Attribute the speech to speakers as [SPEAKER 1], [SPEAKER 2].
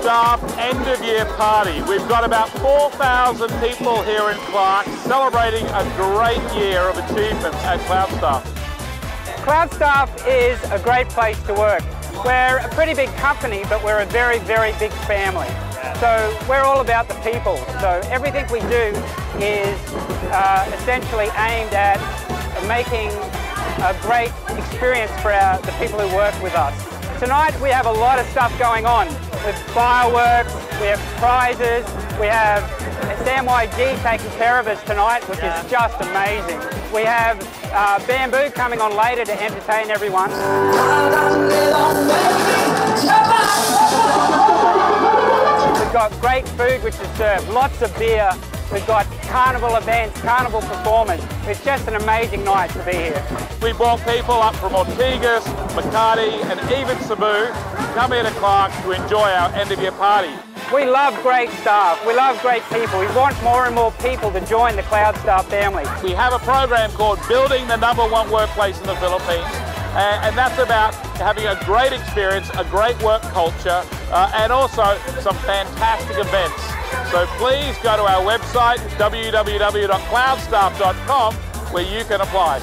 [SPEAKER 1] Cloudstaff end-of-year party. We've got about 4,000 people here in Clark celebrating a great year of achievements at Cloudstaff.
[SPEAKER 2] Cloudstaff is a great place to work. We're a pretty big company, but we're a very, very big family. So we're all about the people. So everything we do is essentially aimed at making a great experience for the people who work with us. Tonight we have a lot of stuff going on with fireworks, we have prizes, we have Sam Y.G taking care of us tonight, which is just amazing. We have Bamboo coming on later to entertain everyone. We've got great food which is served, lots of beer. We've got carnival events, carnival performance. It's just an amazing night to be here.
[SPEAKER 1] We brought people up from Ortigas, Makati and even Cebu to come here to Clark to enjoy our end-of-year party.
[SPEAKER 2] We love great staff, we love great people. We want more and more people to join the Cloudstaff family.
[SPEAKER 1] We have a program called Building the #1 Workplace in the Philippines, and that's about having a great experience, a great work culture, and also some fantastic events. So please go to our website, www.cloudstaff.com, where you can apply.